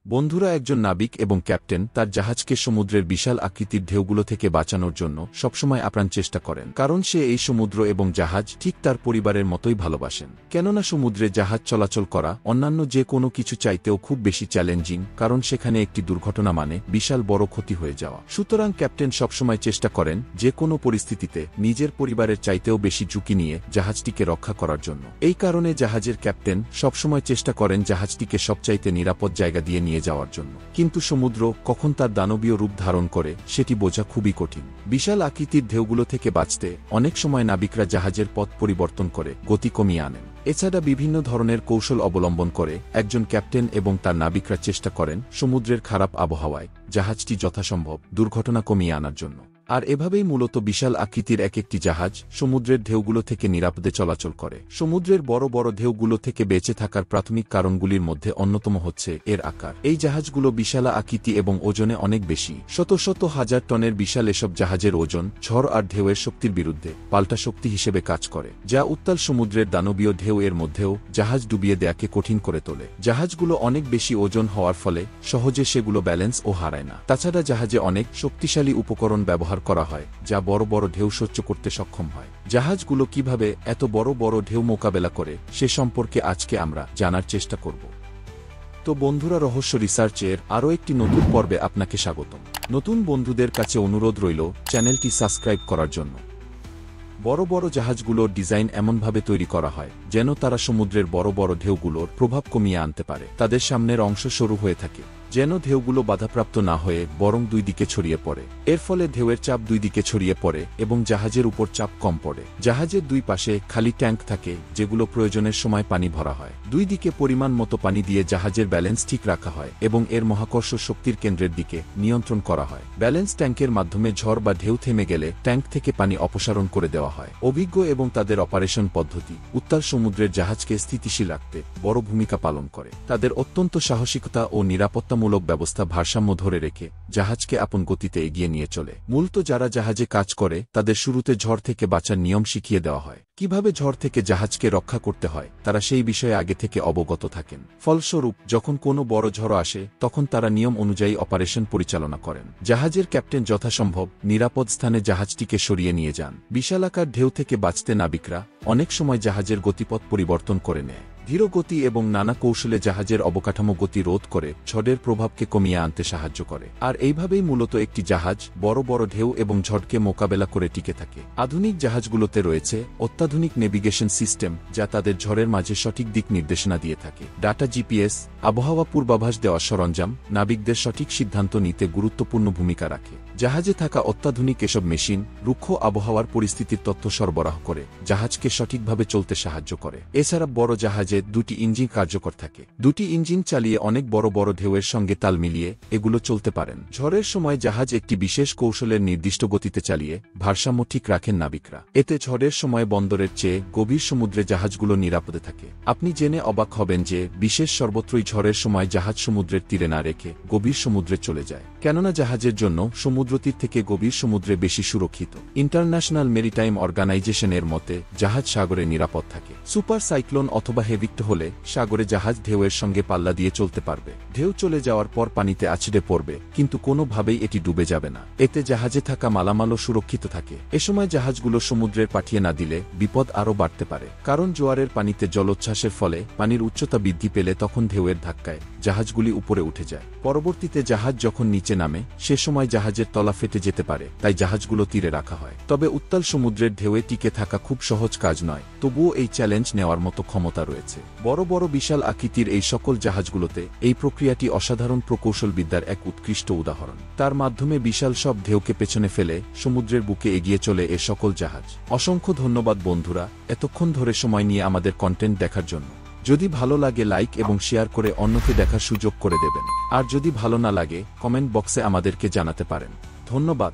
বন্ধুরা, একজন নাবিক এবং ক্যাপ্টেন তার জাহাজকে সমুদ্রের বিশাল আকৃতির ঢেউগুলো থেকে বাঁচানোর জন্য সবসময় আপ্রাণ চেষ্টা করেন, কারণ সে এই সমুদ্র এবং জাহাজ ঠিক তার পরিবারের মতোই ভালোবাসেন। কেননা সমুদ্রে জাহাজ চলাচল করা অন্যান্য যে কোনো কিছু চাইতেও খুব বেশি চ্যালেঞ্জিং, কারণ সেখানে একটি দুর্ঘটনা মানে বিশাল বড় ক্ষতি হয়ে যাওয়া। সুতরাং ক্যাপ্টেন সবসময় চেষ্টা করেন যে কোনো পরিস্থিতিতে নিজের পরিবারের চাইতেও বেশি ঝুঁকি নিয়ে জাহাজটিকে রক্ষা করার জন্য। এই কারণে জাহাজের ক্যাপ্টেন সবসময় চেষ্টা করেন জাহাজটিকে সবচাইতে নিরাপদ জায়গা দিয়ে নিয়ে যাওয়ার জন্য। কিন্তু সমুদ্র কখন তার দানবীয় রূপ ধারণ করে সেটি বোঝা খুবই কঠিন। বিশাল আকৃতির ঢেউগুলো থেকে বাঁচতে অনেক সময় নাবিকরা জাহাজের পথ পরিবর্তন করে গতি কমিয়ে আনেন। এছাড়া বিভিন্ন ধরনের কৌশল অবলম্বন করে একজন ক্যাপ্টেন এবং তার নাবিকরা চেষ্টা করেন সমুদ্রের খারাপ আবহাওয়ায় জাহাজটি যথাসম্ভব দুর্ঘটনা কমিয়ে আনার জন্য। আর এভাবেই মূলত বিশাল আকৃতির এক একটি জাহাজ সমুদ্রের ঢেউগুলো থেকে নিরাপদে চলাচল করে। সমুদ্রের বড় বড় ঢেউগুলো থেকে বেঁচে থাকার প্রাথমিক কারণগুলির মধ্যে অন্যতম হচ্ছে এর আকার। এই জাহাজগুলো বিশাল আকৃতি এবং ওজনে অনেক বেশি, শত শত হাজার টনের বিশাল এসব জাহাজের ওজন ঝড় আর ঢেউয়ের শক্তির বিরুদ্ধে পাল্টা শক্তি হিসেবে কাজ করে, যা উত্তাল সমুদ্রের দানবীয় ঢেউ এর মধ্যেও জাহাজ ডুবিয়ে দেয়াকে কঠিন করে তোলে। জাহাজগুলো অনেক বেশি ওজন হওয়ার ফলে সহজে সেগুলো ব্যালেন্স ও হারায় না। তাছাড়া জাহাজে অনেক শক্তিশালী উপকরণ ব্যবহার করা হয় যা বড় বড় ঢেউ সহ্য করতে সক্ষম হয়। জাহাজগুলো কিভাবে এত বড় বড় ঢেউ মোকাবেলা করে সে সম্পর্কে আজকে আমরা জানার চেষ্টা করব। তো বন্ধুরা, রহস্য রিসার্চের আরও একটি নতুন পর্বে আপনাকে স্বাগতম। নতুন বন্ধুদের কাছে অনুরোধ রইল চ্যানেলটি সাবস্ক্রাইব করার জন্য। বড় বড় জাহাজগুলোর ডিজাইন এমনভাবে তৈরি করা হয় যেন তারা সমুদ্রের বড় বড় ঢেউগুলোর প্রভাব কমিয়ে আনতে পারে। তাদের সামনের অংশ সরু হয়ে থাকে যেন ঢেউগুলো বাধাপ্রাপ্ত না হয়ে বরং দুই দিকে ছড়িয়ে পড়ে। এর ফলে ঢেউয়ের চাপ দুই দিকে ছড়িয়ে পড়ে এবং জাহাজের উপর চাপ কম পড়ে। জাহাজের দুই পাশে খালি ট্যাঙ্ক থাকে যেগুলো প্রয়োজনের সময় পানি ভরা হয়। দুই দিকে পরিমাণ মতো পানি দিয়ে জাহাজের ব্যালেন্স ঠিক রাখা হয় এবং এর মহাকর্ষ শক্তির কেন্দ্রের দিকে নিয়ন্ত্রণ করা হয়। ব্যালেন্স ট্যাঙ্কের মাধ্যমে ঝড় বা ঢেউ থেমে গেলে ট্যাঙ্ক থেকে পানি অপসারণ করে দেওয়া হয়। অভিজ্ঞ এবং তাদের অপারেশন পদ্ধতি উত্তাল সমুদ্রের জাহাজকে স্থিতিশীল রাখতে বড় ভূমিকা পালন করে। তাদের অত্যন্ত সাহসিকতা ও নিরাপত্তা মূলক ব্যবস্থা ভারসাম্য ধরে রেখে জাহাজকে আপন গতিতে এগিয়ে নিয়ে চলে। মূলত যারা জাহাজে কাজ করে তাদের শুরুতে ঝড় থেকে বাঁচার নিয়ম শিখিয়ে দেওয়া হয়। কিভাবে ঝড় থেকে জাহাজকে রক্ষা করতে হয় তারা সেই বিষয়ে আগে থেকে অবগত থাকেন। ফলস্বরূপ যখন কোনো বড় ঝড় আসে তখন তারা নিয়ম অনুযায়ী অপারেশন পরিচালনা করেন। জাহাজের ক্যাপ্টেন যথাসম্ভব নিরাপদ স্থানে জাহাজটিকে সরিয়ে নিয়ে যান। বিশালাকার ঢেউ থেকে বাঁচতে নাবিকরা অনেক সময় জাহাজের গতিপথ পরিবর্তন করে নেয়। ধীর গতি এবং নানা কৌশলে জাহাজের অবকাঠামো গতি রোধ করে ঝড়ের প্রভাবকে কমিয়ে আনতে সাহায্য করে। আর এইভাবেই মূলত একটি জাহাজ বড় বড় ঢেউ এবং ঝড়কে মোকাবেলা করে টিকে থাকে। আধুনিক জাহাজগুলোতে রয়েছে অত্যাধুনিক নেভিগেশন সিস্টেম যা তাদের ঝড়ের মাঝে সঠিক দিক নির্দেশনা দিয়ে থাকে। ডাটা, জিপিএস, আবহাওয়া পূর্বাভাস দেওয়ার সরঞ্জাম নাবিকদের সঠিক সিদ্ধান্ত নিতে গুরুত্বপূর্ণ ভূমিকা রাখে। জাহাজে থাকা অত্যাধুনিক এসব মেশিন রুক্ষ আবহাওয়ার পরিস্থিতির তথ্য সরবরাহ করে জাহাজকে সঠিকভাবে চলতে সাহায্য করে। এছাড়া বড় জাহাজে দুটি ইঞ্জিন কার্যকর থাকে। দুটি ইঞ্জিন চালিয়ে অনেক বড় বড় ঢেউয়ের সঙ্গে তাল মিলিয়ে এগুলো চলতে পারেন। ঝড়ের সময় জাহাজ একটি বিশেষ কৌশলের নির্দিষ্ট গতিতে চালিয়ে ভারসাম্য ঠিক রাখেন নাবিকরা। এতে ঝড়ের সময় বন্দরের চেয়ে গভীর সমুদ্রে জাহাজগুলো নিরাপদে থাকে। আপনি জেনে অবাক হবেন যে বিশেষ সর্বত্রই ঝড়ের সময় জাহাজ সমুদ্রের তীরে না রেখে গভীর সমুদ্রে চলে যায়, কেননা জাহাজের জন্য সমুদ্রতীর থেকে গভীর সমুদ্রে বেশি সুরক্ষিত। ইন্টারন্যাশনাল মেরিটাইম অর্গানাইজেশনের মতে জাহাজ সাগরে নিরাপদ থাকে। সুপার সাইক্লোন অথবা হেভিক্ট হলে সাগরে জাহাজ ঢেউয়ের সঙ্গে পাল্লা দিয়ে চলতে পারবে। ঢেউ চলে যাওয়ার পর পানিতে আছড়ে পড়বে, কিন্তু কোনোভাবেই এটি ডুবে যাবে না। এতে জাহাজে থাকা মালামালও সুরক্ষিত থাকে। এ সময় জাহাজগুলো সমুদ্রে পাঠিয়ে না দিলে বিপদ আরও বাড়তে পারে, কারণ জোয়ারের পানিতে জলোচ্ছ্বাসের ফলে পানির উচ্চতা বৃদ্ধি পেলে তখন ঢেউয়ের ধাক্কায় জাহাজগুলি উপরে উঠে যায়। পরবর্তীতে জাহাজ যখন নিচে নামে সে সময় জাহাজের তলা ফেটে যেতে পারে, তাই জাহাজগুলো তীরে রাখা হয়। তবে উত্তাল সমুদ্রের ঢেউয়ে টিকে থাকা খুব সহজ কাজ নয়, তবুও এই চ্যালেঞ্জ নেওয়ার মতো ক্ষমতা রয়েছে। বড় বড় বিশাল আকৃতির এই সকল জাহাজগুলোতে এই প্রক্রিয়াটি অসাধারণ প্রকৌশলবিদ্যার এক উৎকৃষ্ট উদাহরণ। তার মাধ্যমে বিশাল সব ঢেউকে পেছনে ফেলে সমুদ্রের বুকে এগিয়ে চলে এ সকল জাহাজ। অসংখ্য ধন্যবাদ বন্ধুরা এতক্ষণ ধরে সময় নিয়ে আমাদের কন্টেন্ট দেখার জন্য। যদি ভালো লাগে লাইক এবং শেয়ার করে অন্যকে দেখার সুযোগ করে দেবেন। আর যদি ভালো না লাগে কমেন্ট বক্সে আমাদেরকে জানাতে পারেন। ধন্যবাদ।